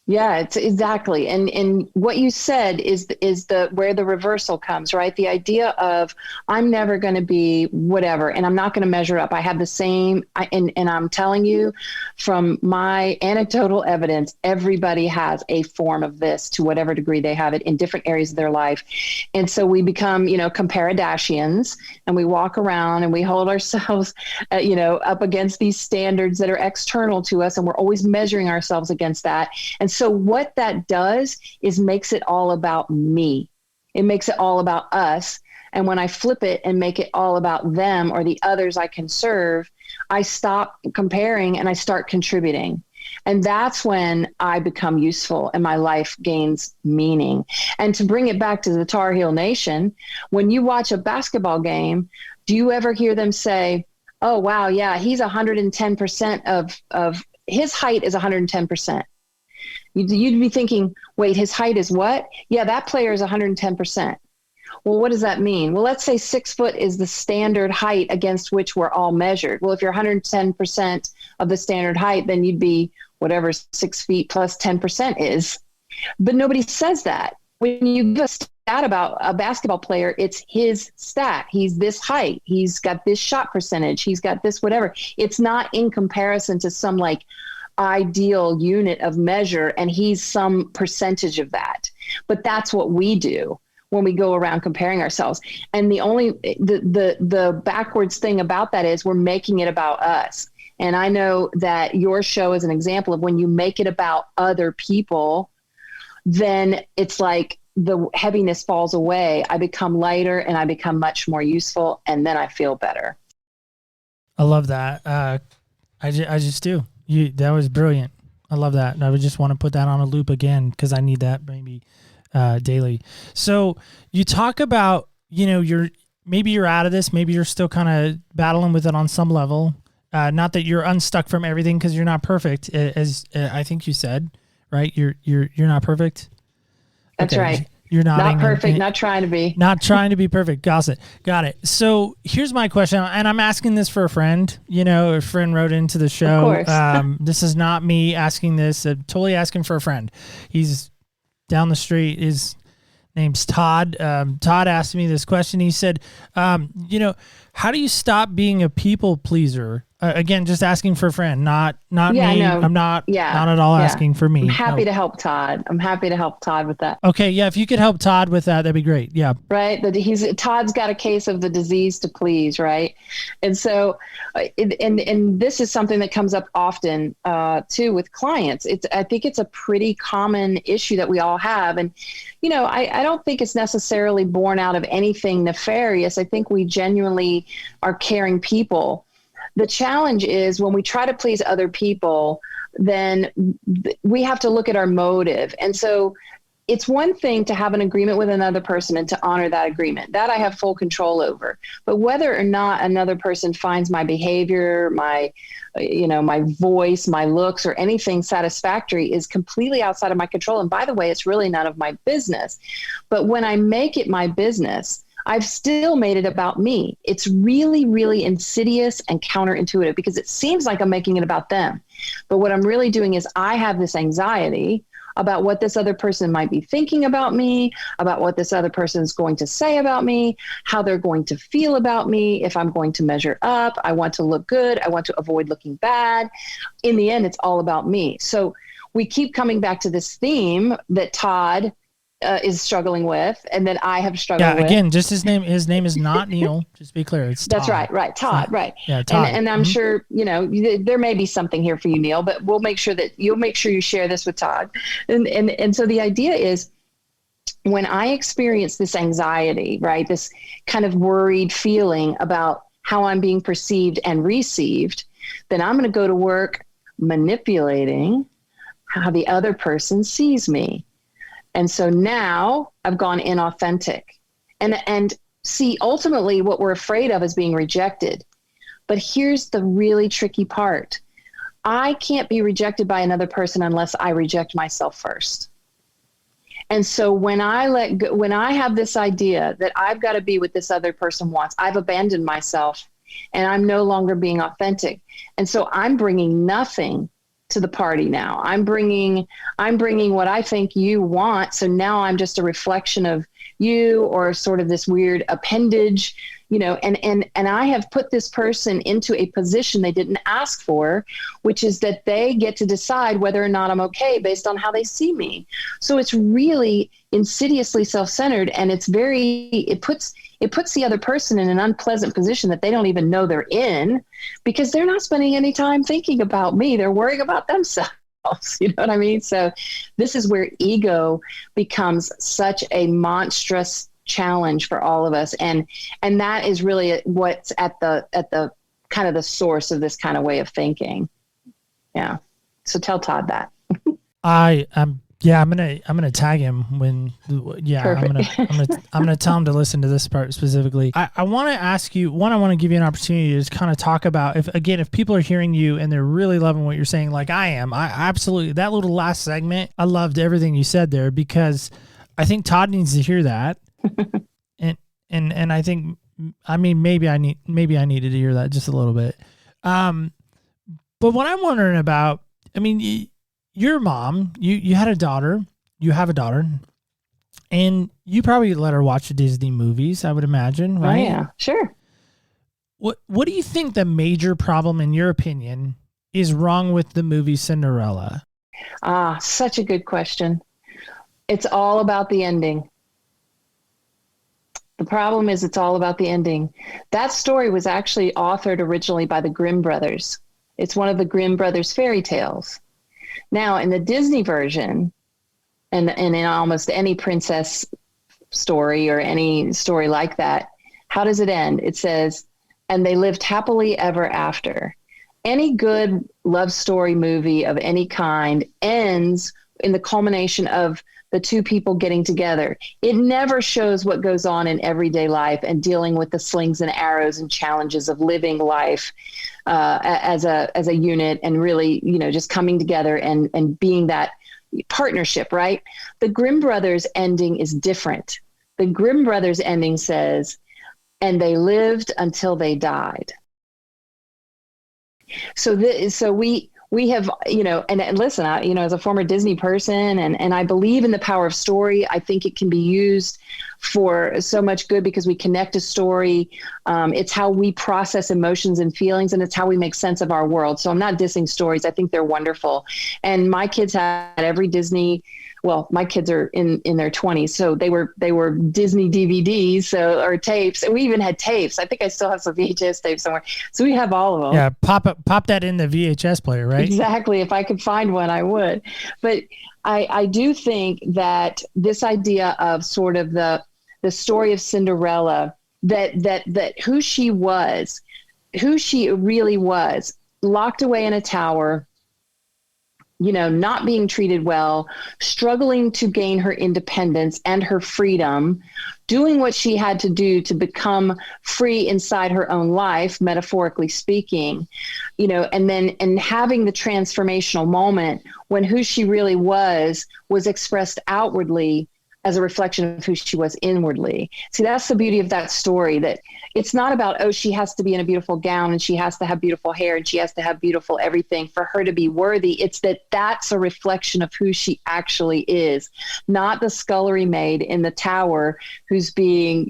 Yeah, it's exactly. And what you said is the where the reversal comes, right? The idea of I'm never going to be whatever, and I'm not going to measure up. I have the same, and I'm telling you from my anecdotal evidence, everybody has a form of this to whatever degree they have it in different areas of their life. And so we become, comparadashians, and we walk around and we hold ourselves, up against these standards that are external to us, and we're always measuring ourselves against that. And so what that does is makes it all about me. It makes it all about us. And when I flip it and make it all about them or the others I can serve, I stop comparing and I start contributing. And that's when I become useful and my life gains meaning. And to bring it back to the Tar Heel Nation, when you watch a basketball game, do you ever hear them say, oh, wow, yeah, he's 110% of his height is 110%. You'd be thinking, wait, his height is what? Yeah, that player is 110%. Well, what does that mean? Well, let's say 6 foot is the standard height against which we're all measured. Well, if you're 110% of the standard height, then you'd be whatever 6 feet plus 10% is. But nobody says that. When you give a about a basketball player. It's his stat. He's this height. He's got this shot percentage. He's got this whatever. It's not in comparison to some like ideal unit of measure, and he's some percentage of that. But that's what we do when we go around comparing ourselves. And the backwards thing about that is we're making it about us. And I know that your show is an example of when you make it about other people, then it's like the heaviness falls away. I become lighter and I become much more useful, and then I feel better. I love that. I just do. That was brilliant. I love that. And I would just want to put that on a loop again because I need that maybe daily. So you talk about, maybe you're out of this, maybe you're still kind of battling with it on some level. Not that you're unstuck from everything because you're not perfect, as I think you said, right? You're not perfect. That's okay. right. You're not perfect, not trying to be. Not trying to be perfect. Got it. So here's my question, and I'm asking this for a friend. A friend wrote into the show. Of course. This is not me asking this. I'm totally asking for a friend. He's down the street. His name's Todd. Todd asked me this question. He said, how do you stop being a people pleaser? Again, just asking for a friend, not me. I'm not at all asking for me. I'm happy to help Todd. With that. Okay. Yeah. If you could help Todd with that, that'd be great. Yeah. Right. Todd's got a case of the disease to please. Right. And so, and this is something that comes up often, too, with clients. I think it's a pretty common issue that we all have. And, I don't think it's necessarily born out of anything nefarious. I think we genuinely are caring people. The challenge is when we try to please other people, then we have to look at our motive. And so it's one thing to have an agreement with another person and to honor that agreement. That I have full control over. But whether or not another person finds my behavior, my voice, my looks, or anything satisfactory is completely outside of my control. And by the way, it's really none of my business. But when I make it my business, I've still made it about me. It's really, really insidious and counterintuitive because it seems like I'm making it about them. But what I'm really doing is I have this anxiety about what this other person might be thinking about me, about what this other person is going to say about me, how they're going to feel about me, if I'm going to measure up. I want to look good. I want to avoid looking bad. In the end, it's all about me. So we keep coming back to this theme that Todd is struggling with, and that I have struggled with. Again, just his name is not Neil. Just be clear, it's Todd. That's right, Todd, right. Yeah, Todd. And I'm sure there may be something here for you, Neil, but we'll make sure that you'll make sure you share this with Todd. And so the idea is, when I experience this anxiety, right, this kind of worried feeling about how I'm being perceived and received, then I'm going to go to work manipulating how the other person sees me. And so now I've gone inauthentic. And see, ultimately what we're afraid of is being rejected. But here's the really tricky part. I can't be rejected by another person unless I reject myself first. And so when I have this idea that I've got to be what this other person wants, I've abandoned myself and I'm no longer being authentic. And so I'm bringing nothing to the party now. I'm bringing what I think you want. So now I'm just a reflection of you, or sort of this weird appendage, and I have put this person into a position they didn't ask for, which is that they get to decide whether or not I'm okay based on how they see me. So it's really insidiously self-centered, and it puts the other person in an unpleasant position that they don't even know they're in, because they're not spending any time thinking about me. They're worrying about themselves. You know what I mean? So this is where ego becomes such a monstrous challenge for all of us. And that is really what's at the kind of the source of this kind of way of thinking. Yeah. So tell Todd that. I'm gonna tag him when. Yeah, Perfect. I'm gonna tell him to listen to this part specifically. I want to ask you. One, I want to give you an opportunity to just kind of talk about if people are hearing you and they're really loving what you're saying, like I am. I absolutely, that little last segment, I loved everything you said there, because I think Todd needs to hear that, and I think, maybe I needed to hear that just a little bit. But what I'm wondering about, your mom, you had a daughter, you have a daughter, And you probably let her watch the Disney movies, I would imagine, right? Oh, yeah, sure. What do you think the major problem, in your opinion, is wrong with the movie Cinderella? Such a good question. It's all about the ending. The problem is it's all about the ending. That story was actually authored originally by the Grimm brothers. It's one of the Grimm brothers fairy tales. Now, in the Disney version, and in almost any princess story or any story like that, how does it end? It says, and they lived happily ever after. Any good love story movie of any kind ends in the culmination of the two people getting together. It never shows what goes on in everyday life and dealing with the slings and arrows and challenges of living life as a unit, and really, just coming together and being that partnership, right? The Grimm brothers ending is different. The Grimm brothers ending says, and they lived until they died. So we have, and listen, as a former Disney person, and I believe in the power of story. I think it can be used for so much good because we connect a story. It's how we process emotions and feelings, and it's how we make sense of our world. So I'm not dissing stories. I think they're wonderful. And my kids had every Disney. Well, my kids are in their 20s, so they were Disney DVDs, or tapes, and we even had tapes. I think I still have some VHS tapes somewhere, so we have all of them. Yeah, pop that in the VHS player, right? Exactly. If I could find one, I would. But I do think that this idea of sort of the story of Cinderella, that who she really was, locked away in a tower, not being treated well, struggling to gain her independence and her freedom, doing what she had to do to become free inside her own life, metaphorically speaking, and having the transformational moment when who she really was expressed outwardly as a reflection of who she was inwardly. See, that's the beauty of that story, that it's not about, she has to be in a beautiful gown and she has to have beautiful hair and she has to have beautiful everything for her to be worthy. It's that's a reflection of who she actually is, not the scullery maid in the tower who's being,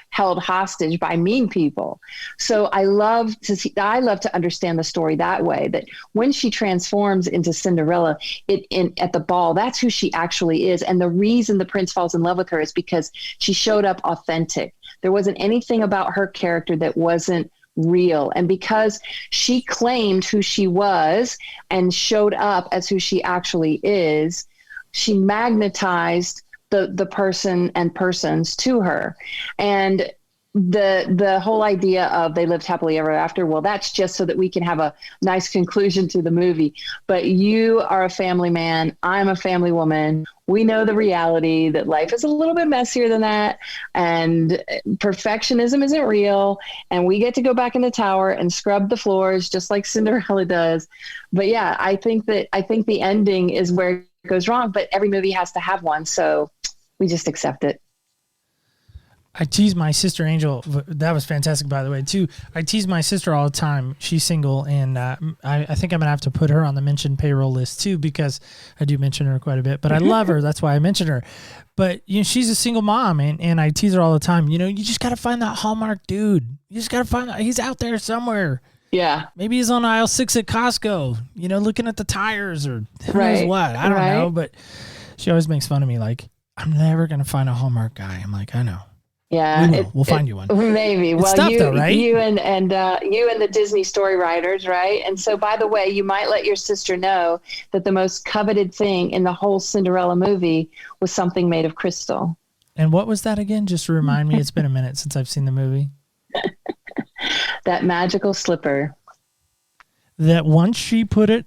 held hostage by mean people. So I love to understand the story that way, that when she transforms into Cinderella at the ball, that's who she actually is. And the reason the prince falls in love with her is because she showed up authentic. There wasn't anything about her character that wasn't real. And because she claimed who she was and showed up as who she actually is, she magnetized the person and persons to her. And the whole idea of they lived happily ever after, well, that's just so that we can have a nice conclusion to the movie. But you are a family man. I'm a family woman. We know the reality that life is a little bit messier than that, and perfectionism isn't real, and we get to go back in the tower and scrub the floors just like Cinderella does. But yeah, I think the ending is where it goes wrong, but every movie has to have one, so we just accept it. I tease my sister Angel. That was fantastic, by the way, too. I tease my sister all the time. She's single, and I think I'm going to have to put her on the mentioned payroll list, too, because I do mention her quite a bit. But I love her. That's why I mentioned her. But, she's a single mom, and I tease her all the time. You just got to find that Hallmark dude. You just got to find that. He's out there somewhere. Yeah. Maybe he's on aisle 6 at Costco, looking at the tires or who knows what. I don't know. But she always makes fun of me, like, I'm never going to find a Hallmark guy. I'm like, I know. Yeah, we'll find you one. Maybe. It's tough, though, right? You and the Disney story writers, right? And so, by the way, you might let your sister know that the most coveted thing in the whole Cinderella movie was something made of crystal. And what was that again? Just to remind me, it's been a minute since I've seen the movie. That magical slipper. That once she put it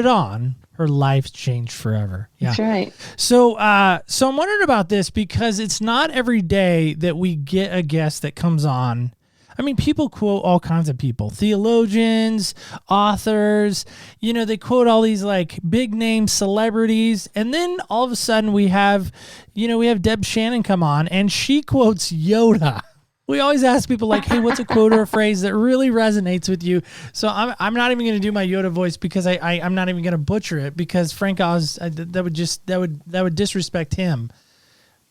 on, her life changed forever. Yeah. That's right. So I'm wondering about this because it's not every day that we get a guest that comes on. I mean, people quote all kinds of people, theologians, authors, they quote all these like big name celebrities. And then all of a sudden we have Deb Shannon come on and she quotes Yoda. We always ask people like, hey, what's a quote or a phrase that really resonates with you? So I'm not even going to do my Yoda voice because I'm not even going to butcher it because Frank Oz, that would disrespect him.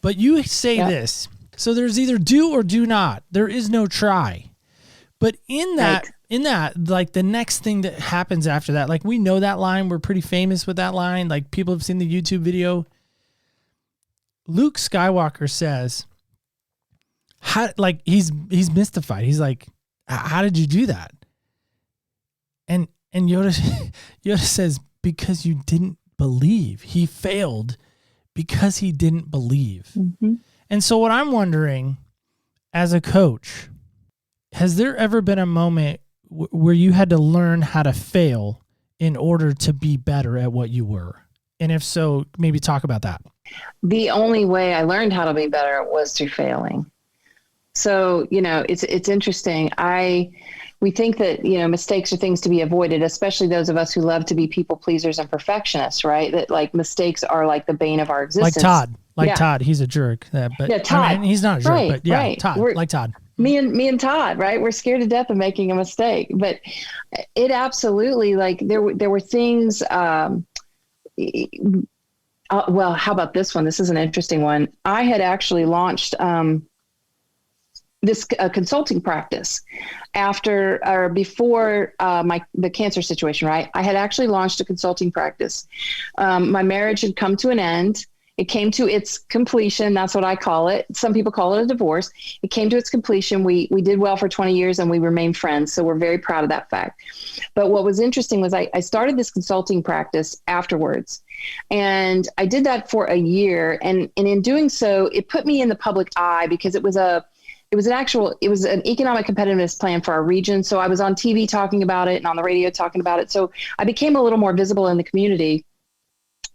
But you say this. So there's either do or do not. There is no try. But in that, like the next thing that happens after that, like we know that line, we're pretty famous with that line. Like people have seen the YouTube video. Luke Skywalker says, how, like he's mystified. He's like, how did you do that? And Yoda says, because you didn't believe. He failed because he didn't believe. Mm-hmm. And so what I'm wondering, as a coach, has there ever been a moment where you had to learn how to fail in order to be better at what you were? And if so, maybe talk about that. The only way I learned how to be better was through failing. So, it's interesting. We think that, mistakes are things to be avoided, especially those of us who love to be people pleasers and perfectionists, right? That like mistakes are like the bane of our existence. Todd, he's a jerk. But Todd. I mean, he's not a jerk, right, but yeah, right. Todd. Me and Todd, right? We're scared to death of making a mistake, but it absolutely, like there were things, well, how about this one? This is an interesting one. I had actually launched, this consulting practice before the cancer situation, right? I had actually launched a consulting practice. My marriage had come to an end. It came to its completion. That's what I call it. Some people call it a divorce. It came to its completion. We did well for 20 years and we remained friends. So we're very proud of that fact. But what was interesting was I started this consulting practice afterwards. And I did that for a year. And in doing so, it put me in the public eye because it was an economic competitiveness plan for our region. So I was on TV talking about it and on the radio talking about it. So I became a little more visible in the community.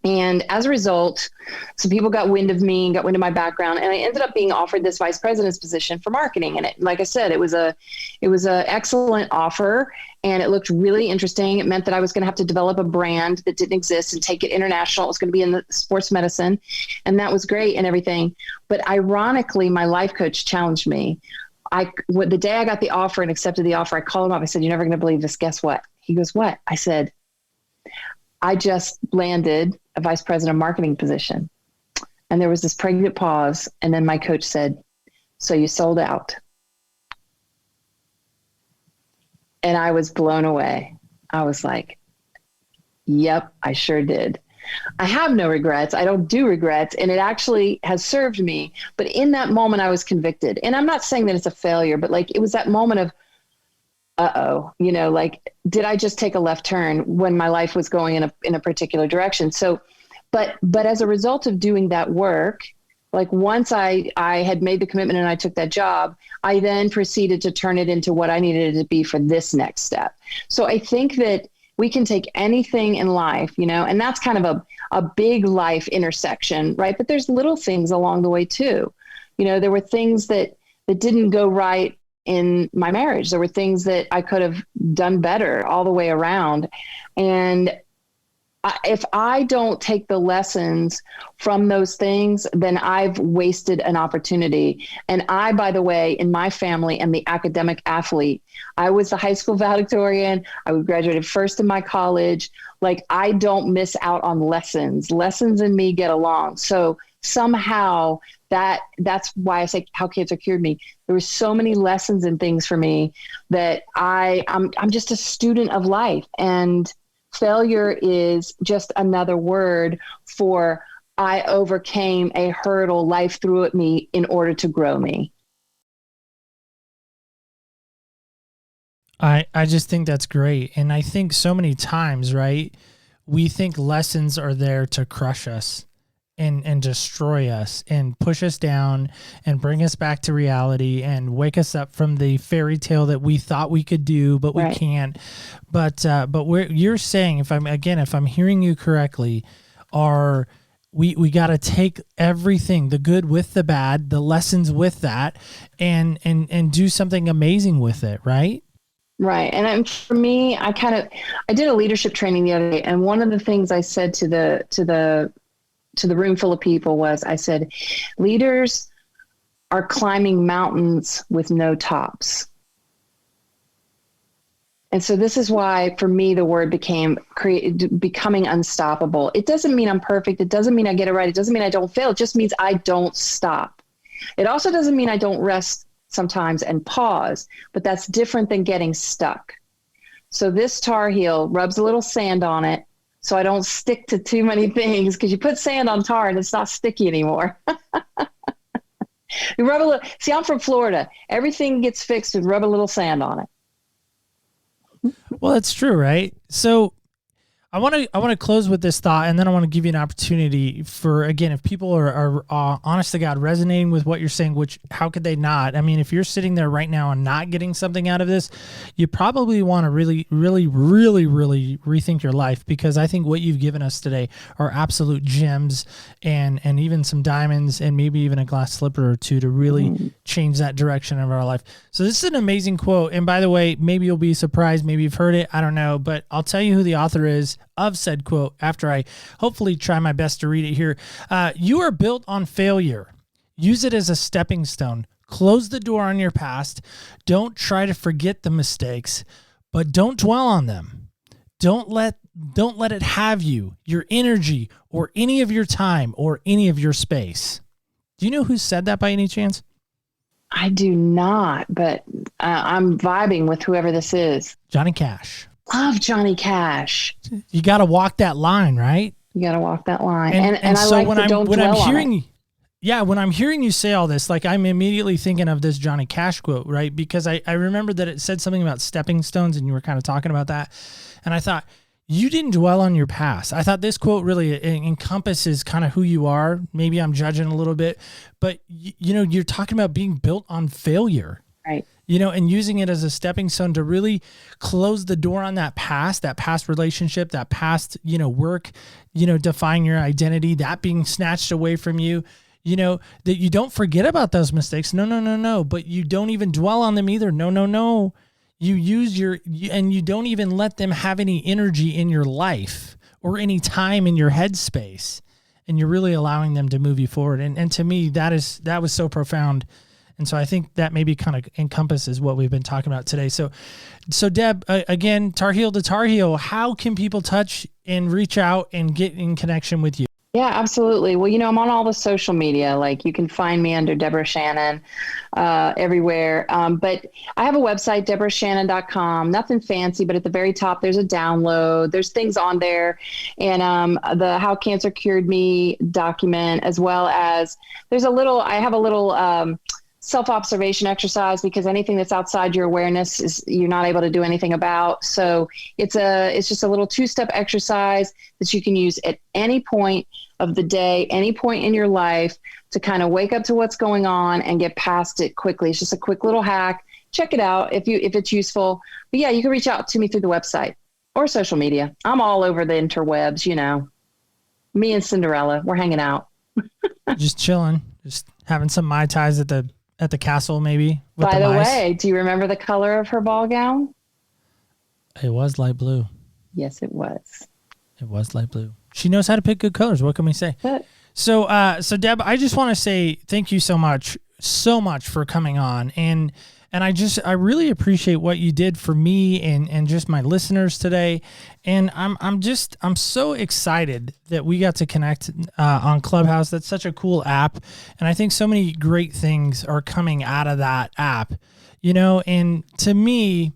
And as a result, some people got wind of me and got wind of my background, and I ended up being offered this vice president's position for marketing. And like I said, it was a excellent offer, and it looked really interesting. It meant that I was going to have to develop a brand that didn't exist and take it international. It was going to be in the sports medicine, and that was great and everything. But ironically, my life coach challenged me. The day I got the offer and accepted the offer, I called him up. I said, "You're never going to believe this. Guess what?" He goes, "What?" I said, "I just landed a vice president of marketing position." And there was this pregnant pause. And then my coach said, "So you sold out?" And I was blown away. I was like, yep, I sure did. I have no regrets. I don't do regrets. And it actually has served me. But in that moment, I was convicted. And I'm not saying that it's a failure, but like it was that moment of, did I just take a left turn when my life was going in a particular direction? So, but as a result of doing that work, like once I had made the commitment and I took that job, I then proceeded to turn it into what I needed it to be for this next step. So I think that we can take anything in life, and that's kind of a big life intersection, right? But there's little things along the way too. There were things that didn't go right in my marriage. There were things that I could have done better all the way around. And if I don't take the lessons from those things, then I've wasted an opportunity. And I, by the way, in my family, am the academic athlete. I was the high school valedictorian. I graduated first in my college. Like I don't miss out on lessons. Lessons in me get along. So somehow that's why I say how cancer cured me. There were so many lessons and things for me that I'm just a student of life. And failure is just another word for I overcame a hurdle life threw at me in order to grow me. I just think that's great. And I think so many times, right, we think lessons are there to crush us and destroy us and push us down and bring us back to reality and wake us up from the fairy tale that we thought we could do, but we can't. But you're saying, if I'm hearing you correctly, we got to take everything, the good with the bad, the lessons with that, and do something amazing with it, right? Right. And for me, I did a leadership training the other day, and one of the things I said to the room full of people was, I said, leaders are climbing mountains with no tops. And so this is why, for me, the word becoming unstoppable. It doesn't mean I'm perfect. It doesn't mean I get it right. It doesn't mean I don't fail. It just means I don't stop. It also doesn't mean I don't rest sometimes and pause, but that's different than getting stuck. So this Tar Heel rubs a little sand on it so I don't stick to too many things, because you put sand on tar and it's not sticky anymore. You rub a little. See, I'm from Florida. Everything gets fixed with rub a little sand on it. Well, that's true, right? So I want to close with this thought, and then I want to give you an opportunity for, again, if people are honest to God resonating with what you're saying, which how could they not? I mean, if you're sitting there right now and not getting something out of this, you probably want to really, really, really, really rethink your life, because I think what you've given us today are absolute gems, and even some diamonds, and maybe even a glass slipper or two to really change that direction of our life. So this is an amazing quote. And by the way, maybe you'll be surprised. Maybe you've heard it. I don't know, but I'll tell you who the author is of said quote after I hopefully try my best to read it here. You are built on failure. Use it as a stepping stone. Close the door on your past. Don't try to forget the mistakes, but don't dwell on them. Don't let it have you, your energy, or any of your time, or any of your space. Do you know who said that by any chance? I do not, but I'm vibing with whoever this is. Johnny Cash. Love Johnny Cash. You got to walk that line, right? You got to walk that line. And I so like when the don't dwell on it. Yeah, when I'm hearing you say all this, like, I'm immediately thinking of this Johnny Cash quote, right? Because I remember that it said something about stepping stones, and you were kind of talking about that. And I thought, you didn't dwell on your past. I thought this quote really encompasses kind of who you are. Maybe I'm judging a little bit, but you're talking about being built on failure. Right. And using it as a stepping stone to really close the door on that past relationship, that past, work, define your identity, that being snatched away from you, that you don't forget about those mistakes. No. But you don't even dwell on them either. No. You use and you don't even let them have any energy in your life or any time in your headspace. And you're really allowing them to move you forward. And to me, that was so profound. And so I think that maybe kind of encompasses what we've been talking about today. So Deb, again, Tar Heel to Tar Heel, how can people touch and reach out and get in connection with you? Yeah, absolutely. Well, I'm on all the social media. Like, you can find me under Deb Shannon everywhere. But I have a website, deborahshannon.com. Nothing fancy, but at the very top, there's a download. There's things on there. And the How Cancer Cured Me document, as well as I have a little self-observation exercise, because anything that's outside your awareness is you're not able to do anything about. So it's just a little 2-step exercise that you can use at any point of the day, any point in your life, to kind of wake up to what's going on and get past it quickly. It's just a quick little hack. Check it out if it's useful. But yeah, you can reach out to me through the website or social media. I'm all over the interwebs, me and Cinderella, we're hanging out. Just chilling, just having some Mai Tais at the castle, maybe. By the way, do you remember the color of her ball gown? It was light blue. Yes, it was. It was light blue. She knows how to pick good colors. What can we say? But, so Deb, I just want to say thank you so much for coming on. And I really appreciate what you did for me and just my listeners today. And I'm so excited that we got to connect on Clubhouse. That's such a cool app. And I think so many great things are coming out of that app, and to me,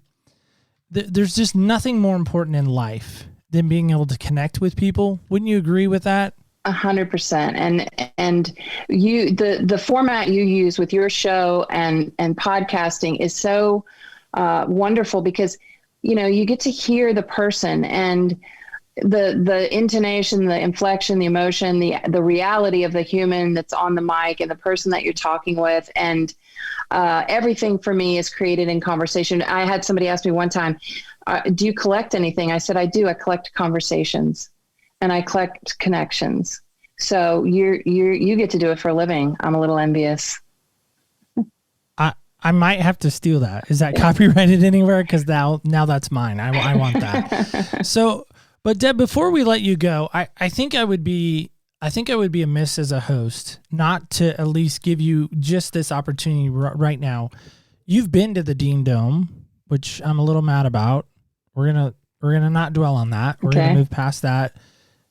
there's just nothing more important in life than being able to connect with people. Wouldn't you agree with that? 100%. And the format you use with your show and podcasting is so wonderful, because you get to hear the person and the intonation, the inflection, the emotion, the reality of the human that's on the mic and the person that you're talking with. And everything for me is created in conversation. I had somebody ask me one time, do you collect anything? I said, I do. I collect conversations and I collect connections. So you get to do it for a living. I'm a little envious. I might have to steal that. Is that copyrighted anywhere? Because now that's mine. I want that. So, but Deb, before we let you go, I think I would be amiss as a host not to at least give you just this opportunity right now. You've been to the Dean Dome, which I'm a little mad about. We're gonna not dwell on that. We're gonna move past that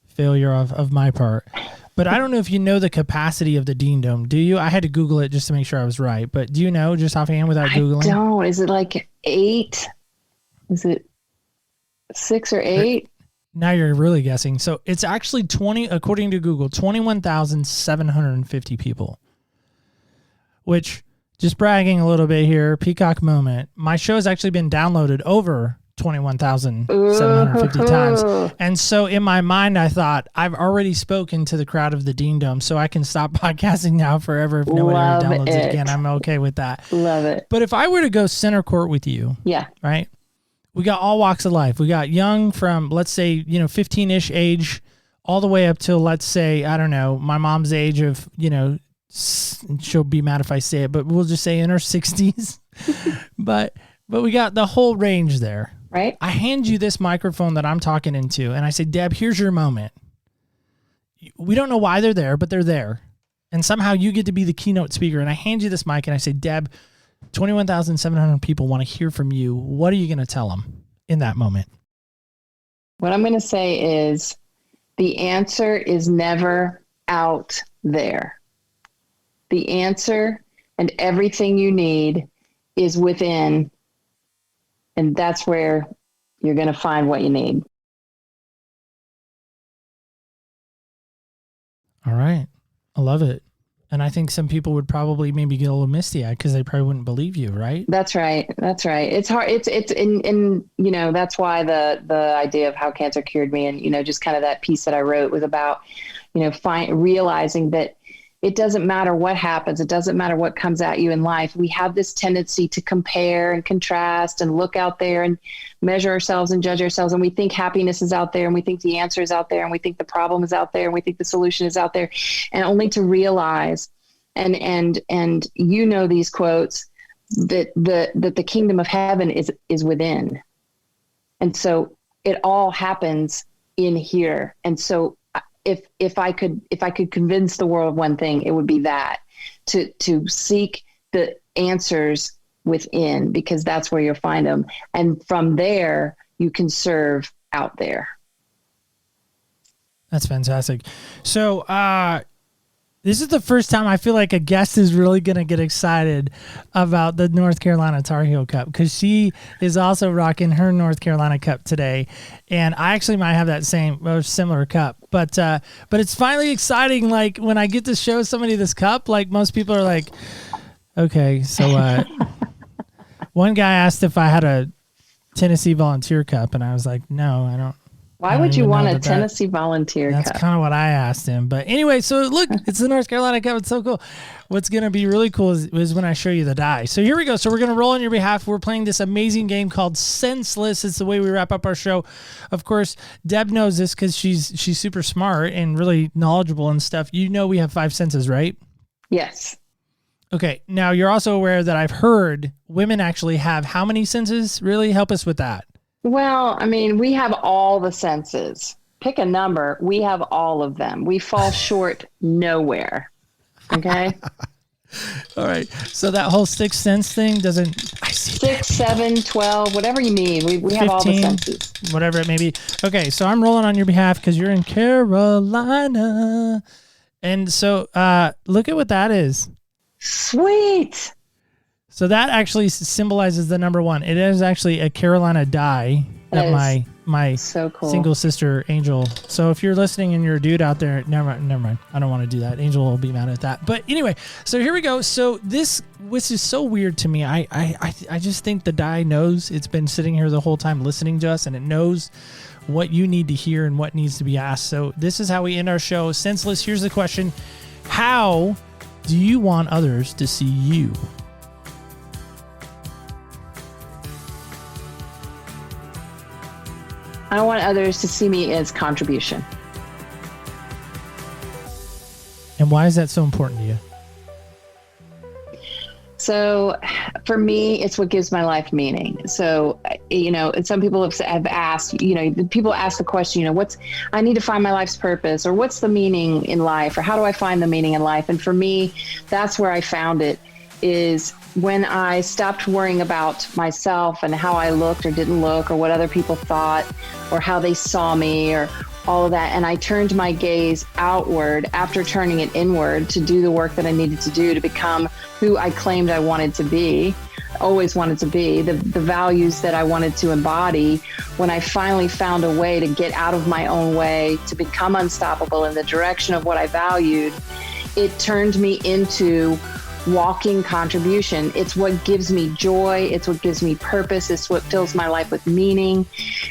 failure of my part. But I don't know if you know the capacity of the Dean Dome. Do you? I had to Google it just to make sure I was right. But do you know just offhand without Googling? I don't. Is it like 8? Is it 6 or 8? Now you're really guessing. So it's actually according to Google, 21,750 people. Which, just bragging a little bit here, peacock moment. My show has actually been downloaded over 21,750 times. And so in my mind, I thought, I've already spoken to the crowd of the Dean Dome, so I can stop podcasting now forever if nobody ever downloads it again. I'm okay with that. Love it. But if I were to go center court with you, right? We got all walks of life. We got young from, let's say, 15-ish age, all the way up till, let's say, I don't know, my mom's age of, she'll be mad if I say it, but we'll just say in her 60s. but we got the whole range there. Right. I hand you this microphone that I'm talking into, and I say, Deb, here's your moment. We don't know why they're there, but they're there. And somehow you get to be the keynote speaker. And I hand you this mic, and I say, Deb, 21,700 people want to hear from you. What are you going to tell them in that moment? What I'm going to say is the answer is never out there. The answer and everything you need is within. And that's where you're going to find what you need. All right. I love it. And I think some people would probably maybe get a little misty-eyed because they probably wouldn't believe you, right? That's right. That's right. It's hard. It's in that's why the idea of How Cancer Cured Me and, just kind of that piece that I wrote was about, realizing that it doesn't matter what happens. It doesn't matter what comes at you in life. We have this tendency to compare and contrast and look out there and measure ourselves and judge ourselves. And we think happiness is out there, and we think the answer is out there, and we think the problem is out there, and we think the solution is out there, and only to realize, and these quotes, that the kingdom of heaven is within. And so it all happens in here. And so if I could convince the world of one thing, it would be that to seek the answers within, because that's where you'll find them. And from there, you can serve out there. That's fantastic. So, this is the first time I feel like a guest is really going to get excited about the North Carolina Tar Heel Cup, because she is also rocking her North Carolina Cup today. And I actually might have that same or similar cup, but it's finally exciting. Like when I get to show somebody this cup, like most people are like, okay, so, one guy asked if I had a Tennessee Volunteer Cup, and I was like, no, I don't. Why would you want a Tennessee Volunteer Cup? That's kind of what I asked him. But anyway, so look, it's the North Carolina Cup. It's so cool. What's going to be really cool is when I show you the die. So here we go. So we're going to roll on your behalf. We're playing this amazing game called Senseless. It's the way we wrap up our show. Of course, Deb knows this because she's super smart and really knowledgeable and stuff. We have 5 senses, right? Yes. Okay. Now, you're also aware that I've heard women actually have how many senses? Really? Help us with that. Well, I mean, we have all the senses. Pick a number. We have all of them. We fall short nowhere. Okay. All right. So that whole 6 sense thing doesn't. I see 6, 7, 12, whatever you need. We have all the senses. Whatever it may be. Okay. So I'm rolling on your behalf because you're in Carolina. And so look at what that is. Sweet. So that actually symbolizes the number 1. It is actually a Carolina die that my so cool. single sister Angel. So if you're listening and you're a dude out there, never mind. I don't want to do that. Angel will be mad at that. But anyway, so here we go. So this, which is so weird to me, I just think the die knows. It's been sitting here the whole time listening to us, and it knows what you need to hear and what needs to be asked. So this is how we end our show. Senseless. Here's the question: how do you want others to see you? I want others to see me as contribution. And why is that so important to you? So for me, it's what gives my life meaning. So, some people have asked, people ask the question, I need to find my life's purpose, or what's the meaning in life, or how do I find the meaning in life? And for me, that's where I found it, is when I stopped worrying about myself and how I looked or didn't look or what other people thought or how they saw me or all of that. And I turned my gaze outward after turning it inward to do the work that I needed to do to become who I claimed I wanted to be, always wanted to be, the values that I wanted to embody. When I finally found a way to get out of my own way, to become unstoppable in the direction of what I valued, it turned me into walking contribution. It's what gives me joy. It's what gives me purpose. It's what fills my life with meaning.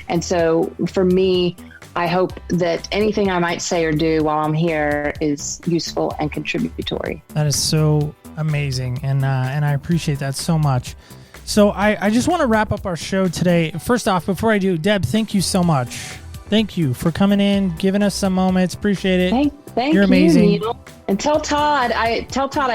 And so for me, I hope that anything I might say or do while I'm here is useful and contributory. That is so amazing. And I appreciate that so much. So I just want to wrap up our show today. First off, before I do, Deb, thank you so much. Thank you for coming in, giving us some moments. Appreciate it. Thank You're you, amazing. Neil. And tell Todd I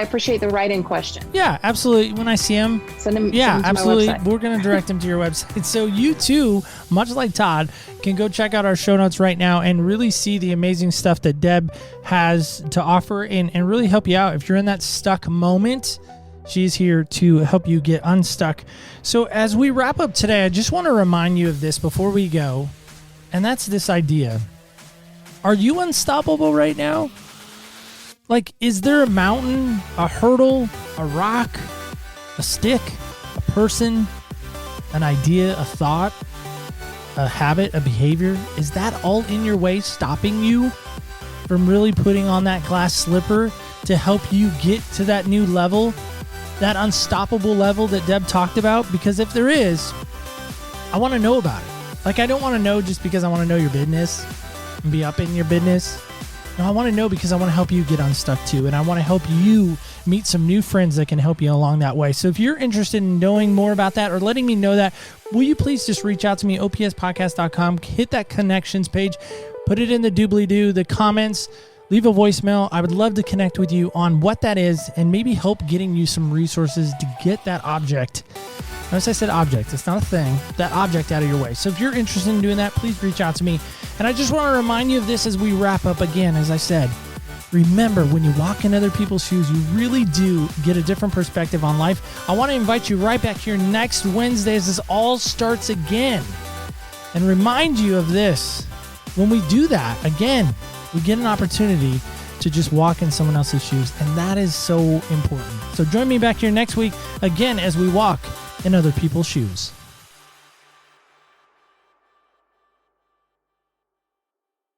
appreciate the write-in question. Yeah, absolutely. When I see him, send him yeah, to absolutely. my website. We're going to direct him to your website. So you too, much like Todd, can go check out our show notes right now and really see the amazing stuff that Deb has to offer and really help you out. If you're in that stuck moment, she's here to help you get unstuck. So as we wrap up today, I just want to remind you of this before we go. And that's this idea. Are you unstoppable right now? Like, is there a mountain, a hurdle, a rock, a stick, a person, an idea, a thought, a habit, a behavior? Is that all in your way stopping you from really putting on that glass slipper to help you get to that new level, that unstoppable level that Deb talked about? Because if there is, I want to know about it. Like, I don't want to know just because I want to know your business and be up in your business. No, I want to know because I want to help you get unstuck too. And I want to help you meet some new friends that can help you along that way. So if you're interested in knowing more about that or letting me know that, will you please just reach out to me, opspodcast.com, hit that connections page, put it in the doobly-doo, the comments, leave a voicemail. I would love to connect with you on what that is and maybe help getting you some resources to get that object. Notice I said object. It's not a thing. That object out of your way. So if you're interested in doing that, please reach out to me. And I just want to remind you of this as we wrap up again. As I said, remember, when you walk in other people's shoes, you really do get a different perspective on life. I want to invite you right back here next Wednesday as this all starts again. And remind you of this. When we do that, again, we get an opportunity to just walk in someone else's shoes. And that is so important. So join me back here next week again as we walk in other people's shoes.